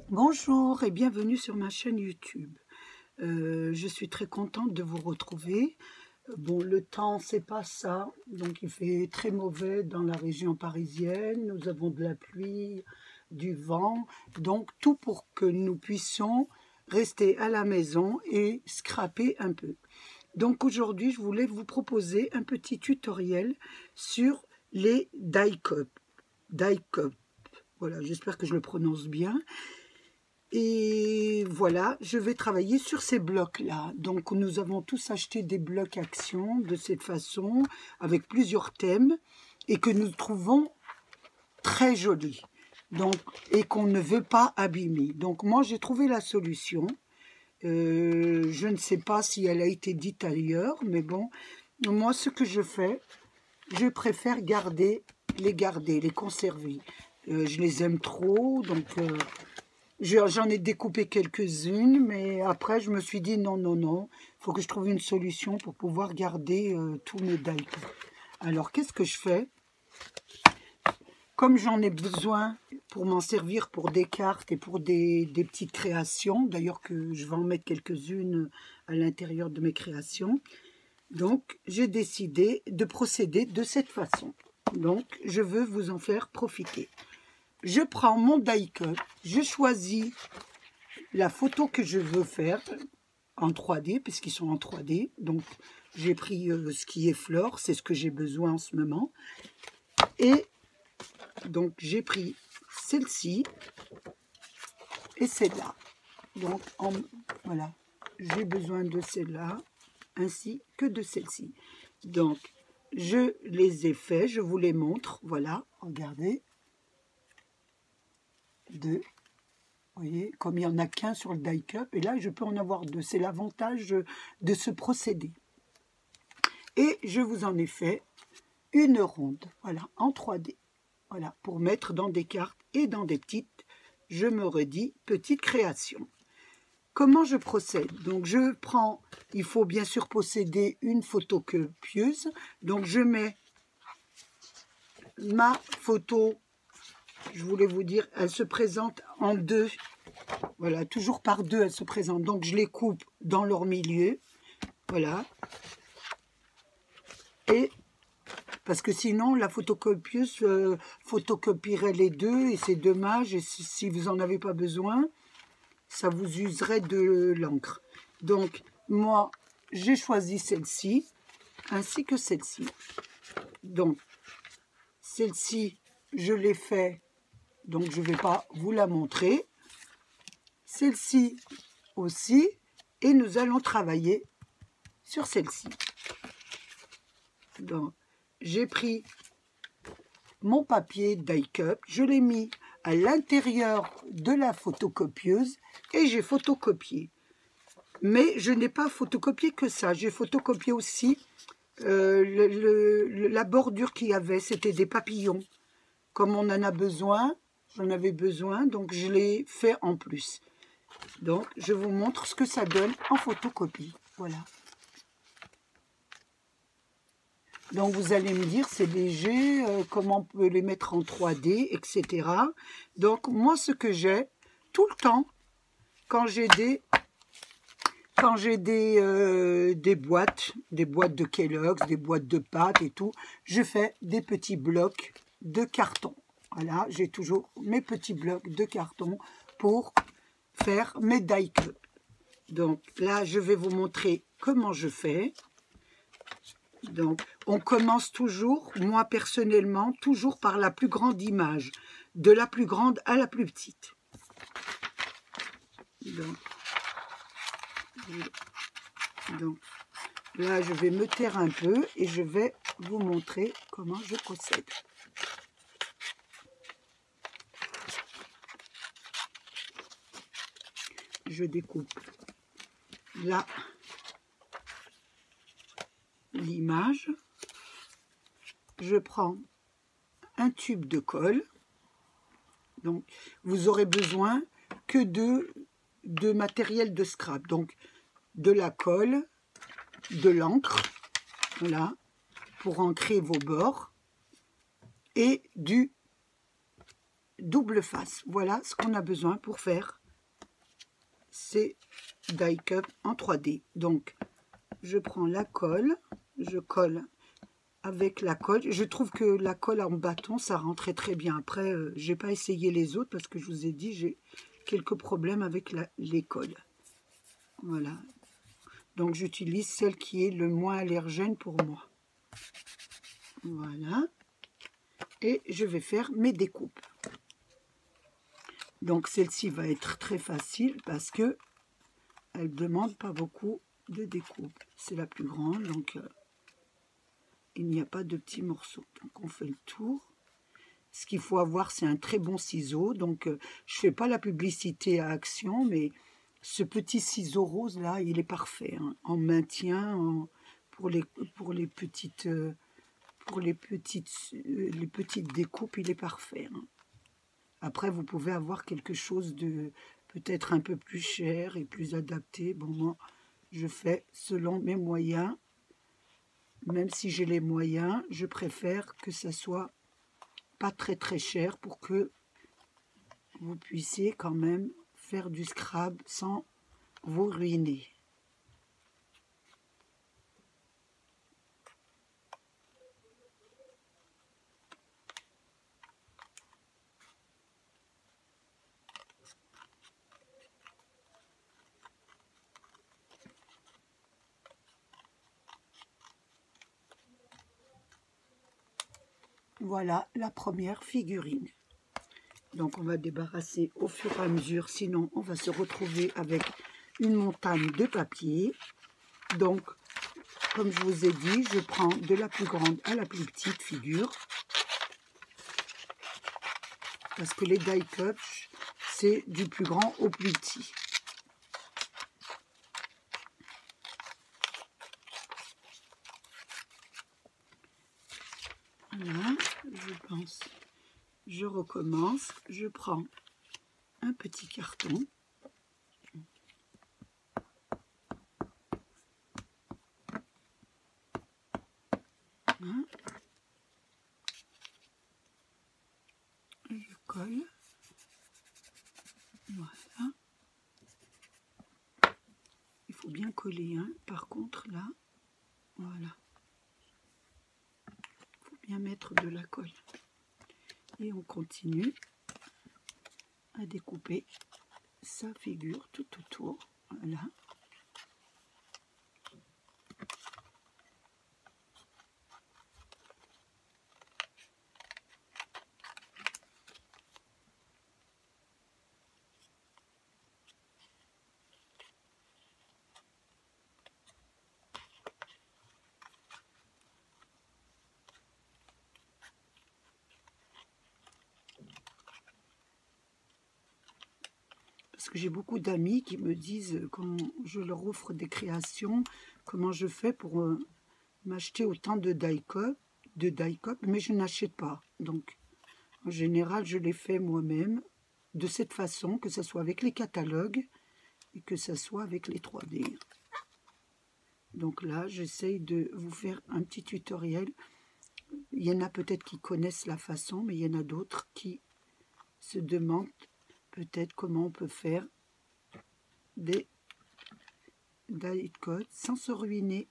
Bonjour et bienvenue sur ma chaîne YouTube. Je suis très contente de vous retrouver. Bon, le temps, c'est pas ça, donc il fait très mauvais dans la région parisienne. Nous avons de la pluie, du vent, donc tout pour que nous puissions rester à la maison et scraper un peu. Donc aujourd'hui, je voulais vous proposer un petit tutoriel sur les die cups. Die cups. Voilà, j'espère que je le prononce bien. Et voilà, je vais travailler sur ces blocs-là. Donc, nous avons tous acheté des blocs Action de cette façon, avec plusieurs thèmes, et que nous trouvons très jolis. Donc, et qu'on ne veut pas abîmer. Donc, moi, j'ai trouvé la solution. Je ne sais pas si elle a été dite ailleurs, mais bon, moi, ce que je fais, je préfère les conserver. Je les aime trop, donc... J'en ai découpé quelques-unes, mais après, je me suis dit non, il faut que je trouve une solution pour pouvoir garder tous mes die cups. Alors, qu'est-ce que je fais? Comme j'en ai besoin pour m'en servir pour des cartes et pour des petites créations, d'ailleurs que je vais en mettre quelques-unes à l'intérieur de mes créations, donc j'ai décidé de procéder de cette façon. Donc, je veux vous en faire profiter. Je prends mon die cut, je choisis la photo que je veux faire en 3D, puisqu'ils sont en 3D. Donc, j'ai pris ce qui est flore, c'est ce que j'ai besoin en ce moment. Et donc, j'ai pris celle-ci et celle-là. Donc, voilà, j'ai besoin de celle-là ainsi que de celle-ci. Donc, je les ai faits, je vous les montre. Voilà, regardez. Deux. Vous voyez, comme il n'y en a qu'un sur le die cup, et là, je peux en avoir deux. C'est l'avantage de ce procédé. Et je vous en ai fait une ronde, voilà, en 3D. Voilà, pour mettre dans des cartes et dans des petites, je me redis, petites créations. Comment je procède? Donc, je prends, il faut bien sûr posséder une photocopieuse. Donc, je mets ma photo. Je voulais vous dire, elle se présente en deux. Voilà, toujours par deux, elle se présente. Donc, je les coupe dans leur milieu. Voilà. Et, parce que sinon, la photocopieuse photocopierait les deux. Et c'est dommage. Et si vous n'en avez pas besoin, ça vous userait de l'encre. Donc, moi, j'ai choisi celle-ci, ainsi que celle-ci. Donc, celle-ci, je l'ai fait. Donc, je ne vais pas vous la montrer. Celle-ci aussi. Et nous allons travailler sur celle-ci. Donc, j'ai pris mon papier die cup. Je l'ai mis à l'intérieur de la photocopieuse. Et j'ai photocopié. Mais je n'ai pas photocopié que ça. J'ai photocopié aussi la bordure qu'il y avait. C'était des papillons. Comme on en a besoin, j'en avais besoin, donc je l'ai fait en plus. Donc, je vous montre ce que ça donne en photocopie. Voilà. Donc, vous allez me dire, c'est léger, comment on peut les mettre en 3D, etc. Donc, moi, ce que j'ai, tout le temps, quand j'ai des boîtes de Kellogg's, des boîtes de pâtes et tout, je fais des petits blocs de carton. Voilà, j'ai toujours mes petits blocs de carton pour faire mes die cups. Donc là, je vais vous montrer comment je fais. Donc, on commence toujours, moi personnellement, toujours par la plus grande image, de la plus grande à la plus petite. Donc là, je vais me taire un peu et je vais vous montrer comment je procède. Je découpe là l'image. Je prends un tube de colle. Donc, vous aurez besoin que de matériel de scrap. Donc, de la colle, de l'encre, voilà, pour ancrer vos bords, et du double face. Voilà ce qu'on a besoin pour faire ces die cups en 3D. Donc, je prends la colle, je colle avec la colle. Je trouve que la colle en bâton, ça rentrait très bien. Après, j'ai pas essayé les autres parce que je vous ai dit, j'ai quelques problèmes avec les colles. Voilà. Donc, j'utilise celle qui est le moins allergène pour moi. Voilà. Et je vais faire mes découpes. Donc, celle-ci va être très facile parce que elle ne demande pas beaucoup de découpe. C'est la plus grande, donc il n'y a pas de petits morceaux. Donc, on fait le tour. Ce qu'il faut avoir, c'est un très bon ciseau. Donc, je ne fais pas la publicité à Action, mais ce petit ciseau rose là, il est parfait hein, en maintien, pour les petites découpes, il est parfait. Hein. Après, vous pouvez avoir quelque chose de peut-être un peu plus cher et plus adapté. Bon, moi, je fais selon mes moyens. Même si j'ai les moyens, je préfère que ça soit pas très très cher pour que vous puissiez quand même faire du scrap sans vous ruiner. Voilà la première figurine. Donc on va débarrasser au fur et à mesure, sinon on va se retrouver avec une montagne de papier. Donc, comme je vous ai dit, je prends de la plus grande à la plus petite figure. Parce que les die cups, c'est du plus grand au plus petit. Voilà, je pense. Je recommence, je prends un petit carton. Hein, je colle. Voilà. Il faut bien coller, hein. Par contre, là, voilà. Il faut bien mettre de la colle. Et on continue à découper sa figure tout autour. Voilà. Parce que j'ai beaucoup d'amis qui me disent, quand je leur offre des créations, comment je fais pour m'acheter autant de die cup, mais je n'achète pas. Donc, en général, je les fais moi-même de cette façon, que ce soit avec les catalogues et que ce soit avec les 3D. Donc là, j'essaye de vous faire un petit tutoriel. Il y en a peut-être qui connaissent la façon, mais il y en a d'autres qui se demandent peut-être comment on peut faire des die cuts sans se ruiner.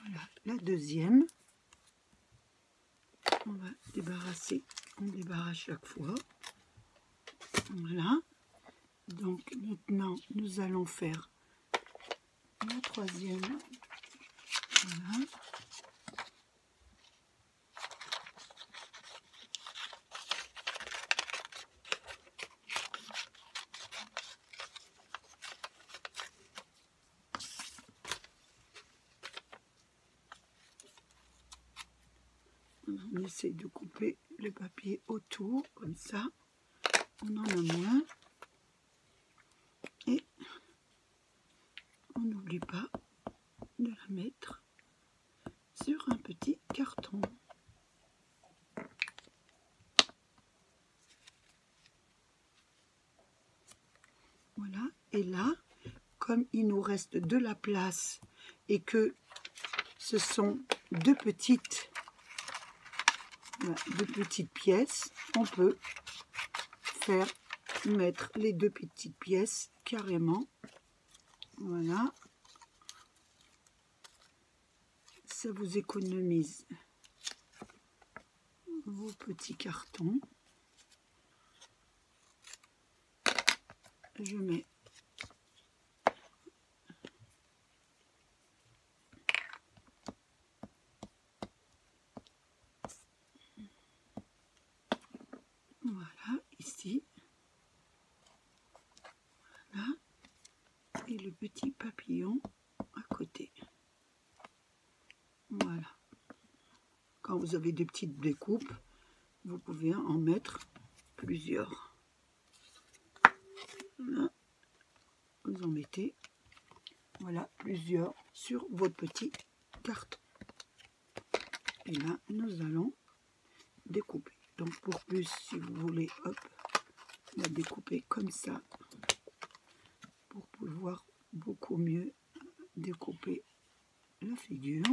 Voilà, la deuxième. On va débarrasser, on débarrasse chaque fois. Voilà. Donc maintenant, nous allons faire la troisième. Voilà. On essaye de couper le papier autour, comme ça, on en a moins. Et on n'oublie pas de la mettre sur un petit carton. Voilà, et là, comme il nous reste de la place et que ce sont deux petites pièces, on peut faire mettre les deux petites pièces carrément. Voilà, ça vous économise vos petits cartons. Je mets voilà ici, voilà, et le petit papillon à côté. Voilà. Quand vous avez des petites découpes, vous pouvez en mettre plusieurs. Là, vous en mettez, voilà, plusieurs sur votre petit carton. Et là, nous allons découper. Donc pour plus, si vous voulez, hop, la découper comme ça, pour pouvoir beaucoup mieux découper la figure.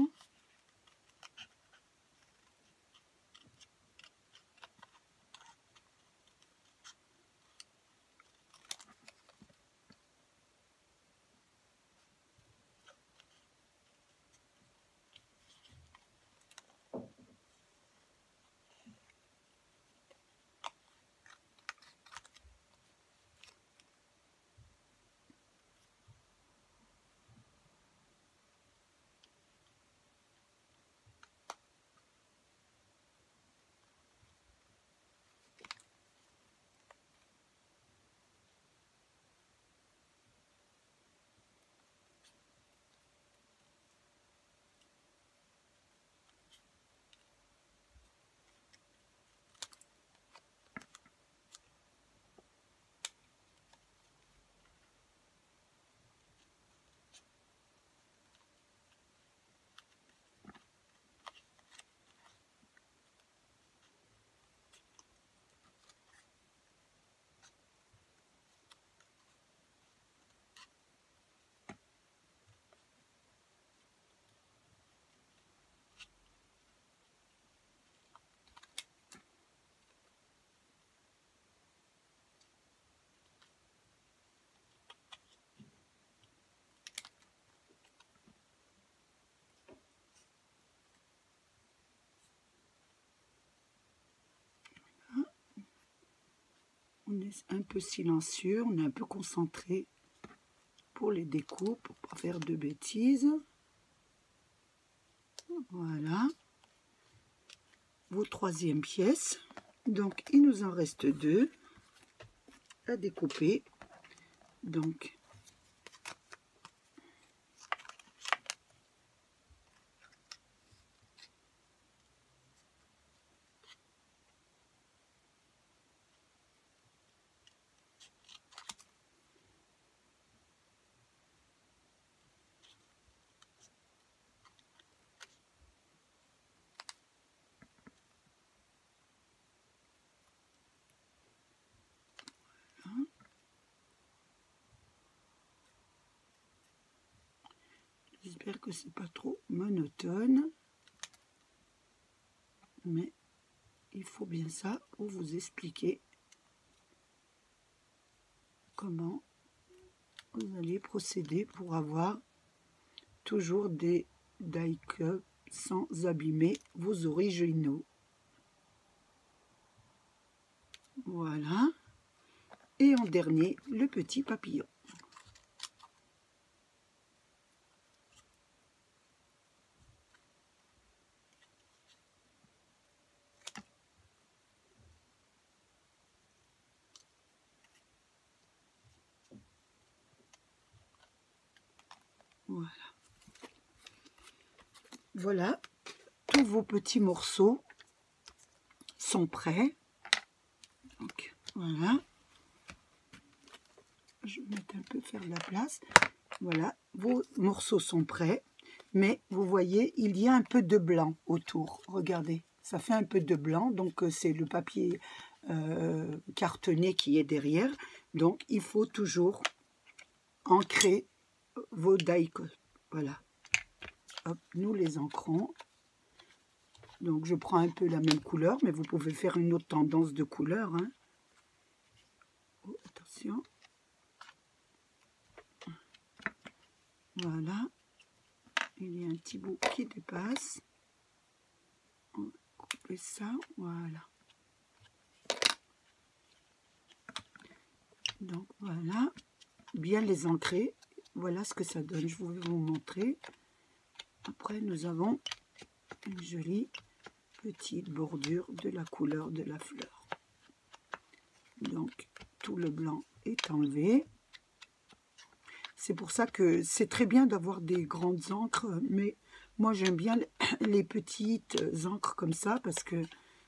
On est un peu silencieux, on est un peu concentré pour les découpes, pour ne pas faire de bêtises. Voilà. Vos troisième pièces. Donc, il nous en reste deux à découper. Donc, j'espère que c'est pas trop monotone, mais il faut bien ça pour vous expliquer comment vous allez procéder pour avoir toujours des die-cuts sans abîmer vos originaux. Voilà. Et en dernier, le petit papillon. Voilà. Voilà tous vos petits morceaux sont prêts. Donc, voilà. Je vais mettre un peu, faire de la place. Voilà, vos morceaux sont prêts. Mais vous voyez, il y a un peu de blanc autour. Regardez, ça fait un peu de blanc. Donc, c'est le papier cartonné qui est derrière. Donc, il faut toujours ancrer vos die-cut. Voilà. Hop, nous les ancrons. Donc, je prends un peu la même couleur, mais vous pouvez faire une autre tendance de couleur. Hein. Oh, attention. Voilà. Il y a un petit bout qui dépasse. On va couper ça. Voilà. Donc, voilà. Bien les ancrer. Voilà ce que ça donne. Je vais vous montrer. Après, nous avons une jolie petite bordure de la couleur de la fleur. Donc, tout le blanc est enlevé. C'est pour ça que c'est très bien d'avoir des grandes encres, mais moi j'aime bien les petites encres comme ça, parce que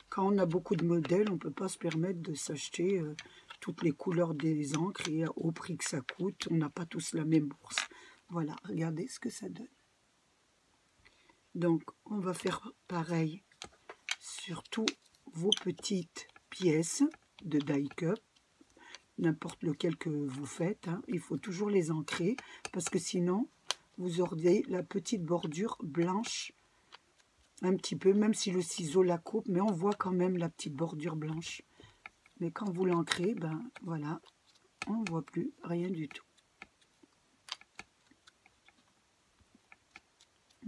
quand on a beaucoup de modèles, on ne peut pas se permettre de s'acheter toutes les couleurs des encres et au prix que ça coûte, on n'a pas tous la même bourse. Voilà, regardez ce que ça donne. Donc, on va faire pareil sur toutes vos petites pièces de die-cut. N'importe lequel que vous faites, hein, il faut toujours les ancrer parce que sinon vous aurez la petite bordure blanche un petit peu, même si le ciseau la coupe, mais on voit quand même la petite bordure blanche. Mais quand vous l'ancrez, ben voilà, on ne voit plus rien du tout.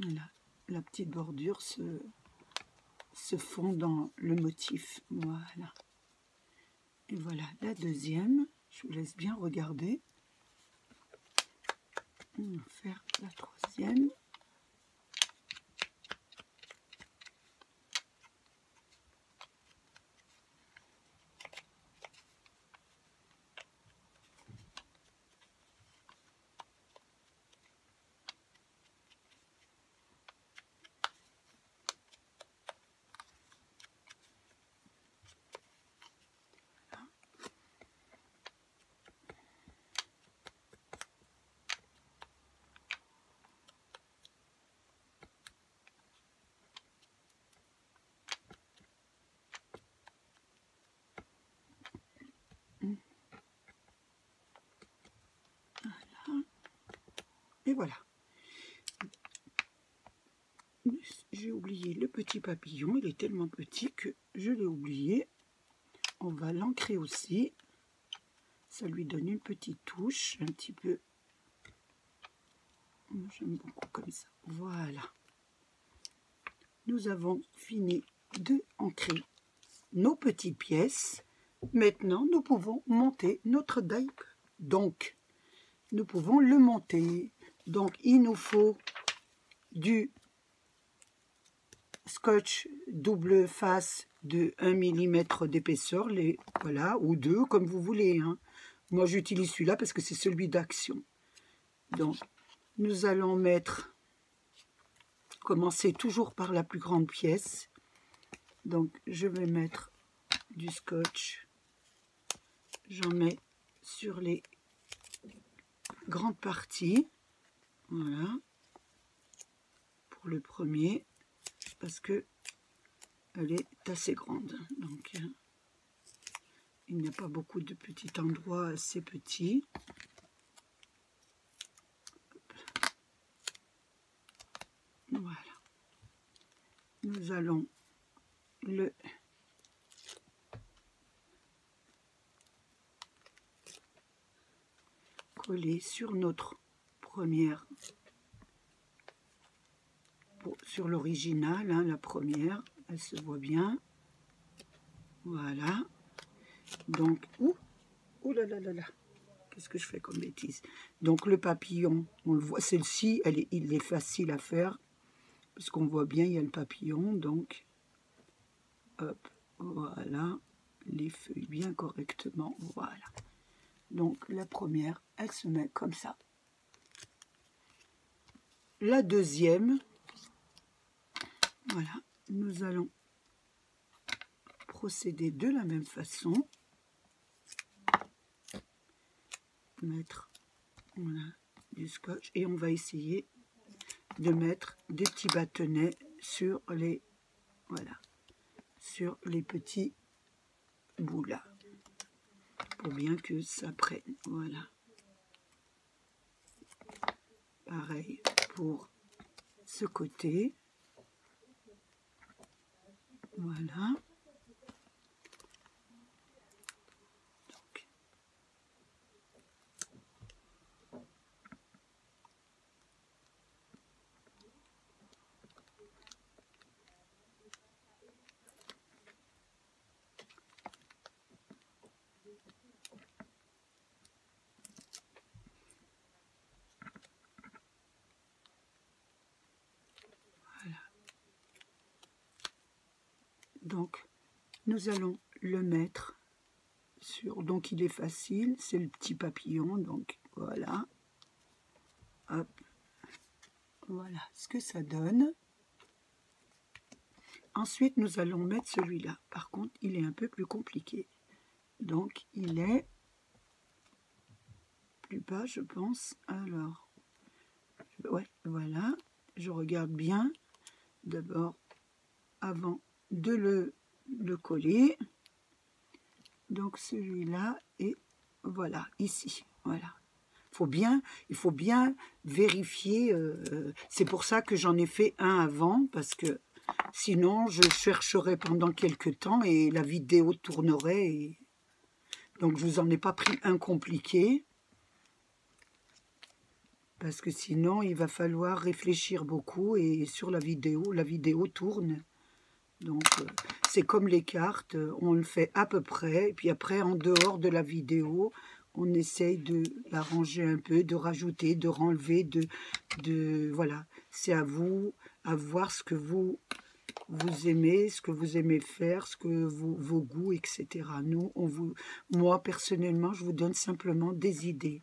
Voilà, la petite bordure se fond dans le motif. Voilà. Et voilà la deuxième. Je vous laisse bien regarder. On va faire la troisième. Et voilà. J'ai oublié le petit papillon. Il est tellement petit que je l'ai oublié. On va l'ancrer aussi. Ça lui donne une petite touche, un petit peu. J'aime beaucoup comme ça. Voilà. Nous avons fini de ancrer nos petites pièces. Maintenant, nous pouvons monter notre die. Donc, nous pouvons le monter. Donc, il nous faut du scotch double face de 1 mm d'épaisseur, voilà, ou 2, comme vous voulez. Hein. Moi, j'utilise celui-là parce que c'est celui d'Action. Donc, nous allons commencer toujours par la plus grande pièce. Donc, je vais mettre du scotch. J'en mets sur les grandes parties. Voilà. Pour le premier, parce que elle est assez grande. Donc, il n'y a pas beaucoup de petits endroits assez petits. Voilà. Nous allons le coller sur notre première, sur l'original, hein, la première, elle se voit bien. Voilà. Donc, ouh là là là là, qu'est-ce que je fais comme bêtise? Donc le papillon, on le voit, celle-ci, il est facile à faire, parce qu'on voit bien, il y a le papillon, donc, hop, voilà, les feuilles bien correctement, voilà. Donc la première, elle se met comme ça. La deuxième, voilà, nous allons procéder de la même façon. Mettre voilà, du scotch et on va essayer de mettre des petits bâtonnets sur les voilà sur les petits bouts là pour bien que ça prenne. Voilà, pareil pour ce côté. Voilà. Donc, nous allons le mettre sur... Donc, il est facile, c'est le petit papillon. Donc, voilà. Hop. Voilà ce que ça donne. Ensuite, nous allons mettre celui-là. Par contre, il est un peu plus compliqué. Donc, il est plus bas, je pense. Alors, ouais, voilà. Je regarde bien. D'abord, avant de le coller. Donc celui-là et voilà ici, voilà. Il faut bien vérifier. C'est pour ça que j'en ai fait un avant parce que sinon je chercherais pendant quelques temps et la vidéo tournerait. Donc je vous en ai pas pris un compliqué parce que sinon il va falloir réfléchir beaucoup et sur la vidéo tourne. Donc, c'est comme les cartes, on le fait à peu près, et puis après, en dehors de la vidéo, on essaye de l'arranger un peu, de rajouter, de renlever, voilà. C'est à vous, à voir ce que vous aimez, ce que vous aimez faire, ce que vos goûts, etc. Nous, moi, personnellement, je vous donne simplement des idées.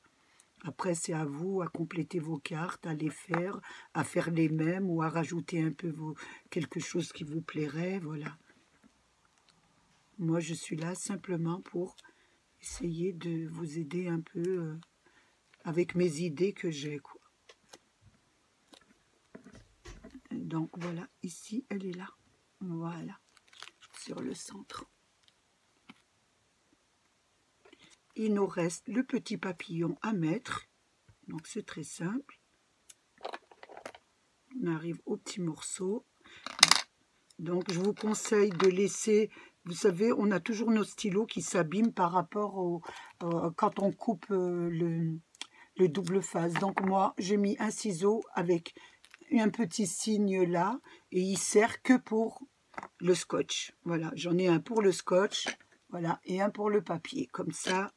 Après, c'est à vous à compléter vos cartes, à les faire, à faire les mêmes ou à rajouter un peu quelque chose qui vous plairait, voilà. Moi, je suis là simplement pour essayer de vous aider un peu avec mes idées que j'ai, quoi. Donc, voilà, ici, elle est là. Voilà, sur le centre. Il nous reste le petit papillon à mettre. Donc, c'est très simple. On arrive au petit morceau. Donc, je vous conseille de laisser... Vous savez, on a toujours nos stylos qui s'abîment par rapport quand on coupe le double face. Donc, moi, j'ai mis un ciseau avec un petit signe là. Et il sert que pour le scotch. Voilà, j'en ai un pour le scotch. Voilà, et un pour le papier. Comme ça,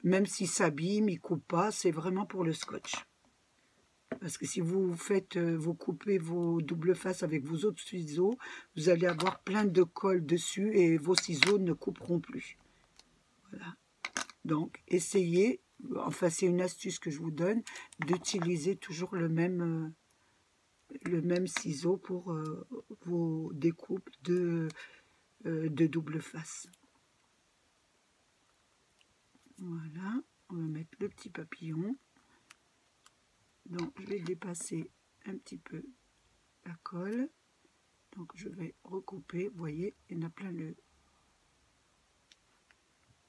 même s'il s'abîme, il ne coupe pas, c'est vraiment pour le scotch. Parce que si vous faites, vous coupez vos double faces avec vos autres ciseaux, vous allez avoir plein de colle dessus et vos ciseaux ne couperont plus. Voilà. Donc, essayez, enfin c'est une astuce que je vous donne, d'utiliser toujours le même ciseau pour vos découpes de double face. Voilà, on va mettre le petit papillon. Donc, je vais dépasser un petit peu la colle. Donc, je vais recouper. Vous voyez, il y en a plein le...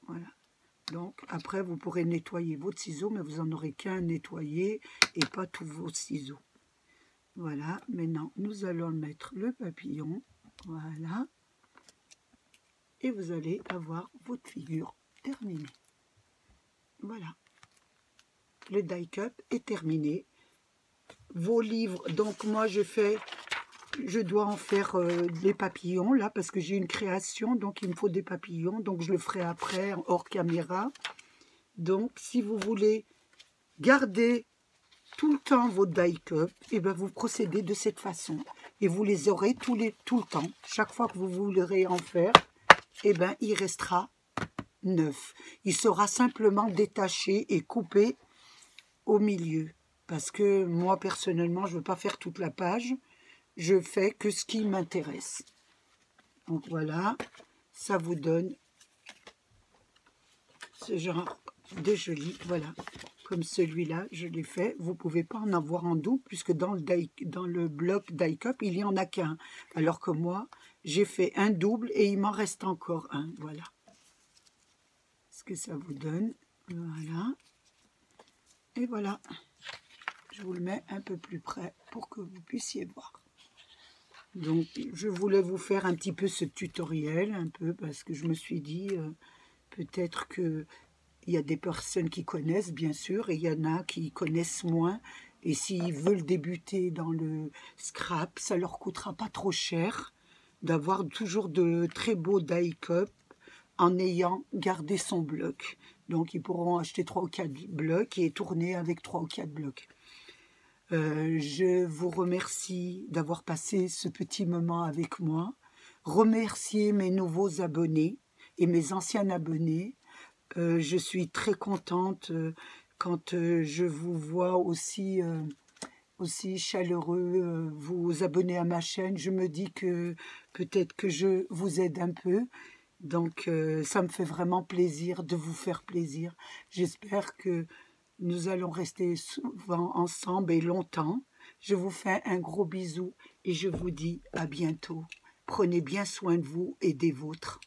Voilà. Donc, après, vous pourrez nettoyer votre ciseau, mais vous n'en aurez qu'un nettoyé et pas tous vos ciseaux. Voilà. Maintenant, nous allons mettre le papillon. Voilà. Et vous allez avoir votre figure terminée. Voilà. Le die cut est terminé. Vos livres, donc moi je dois en faire des papillons là parce que j'ai une création, donc il me faut des papillons, donc je le ferai après hors caméra. Donc si vous voulez garder tout le temps vos die cut, et ben vous procédez de cette façon et vous les aurez tout le temps. Chaque fois que vous voudrez en faire, et ben il restera neuf. Il sera simplement détaché et coupé au milieu. Parce que moi, personnellement, je ne veux pas faire toute la page. Je fais que ce qui m'intéresse. Donc voilà. ça vous donne ce genre de joli, voilà, comme celui-là, je l'ai fait. Vous ne pouvez pas en avoir en double, puisque dans le bloc die cup, il n'y en a qu'un. Alors que moi, j'ai fait un double et il m'en reste encore un, voilà. Ce que ça vous donne, voilà. Et voilà, je vous le mets un peu plus près pour que vous puissiez voir. Donc, je voulais vous faire un petit peu ce tutoriel, un peu, parce que je me suis dit, peut-être que il y a des personnes qui connaissent, bien sûr, et il y en a qui connaissent moins. Et s'ils veulent débuter dans le scrap, ça leur coûtera pas trop cher d'avoir toujours de très beaux die cup en ayant gardé son bloc. Donc, ils pourront acheter 3 ou 4 blocs et tourner avec 3 ou 4 blocs. Je vous remercie d'avoir passé ce petit moment avec moi. Remercier mes nouveaux abonnés et mes anciens abonnés. Je suis très contente quand je vous vois aussi chaleureux, vous abonner à ma chaîne. Je me dis que peut-être que je vous aide un peu. Donc, ça me fait vraiment plaisir de vous faire plaisir. J'espère que nous allons rester souvent ensemble et longtemps. Je vous fais un gros bisou et je vous dis à bientôt. Prenez bien soin de vous et des vôtres.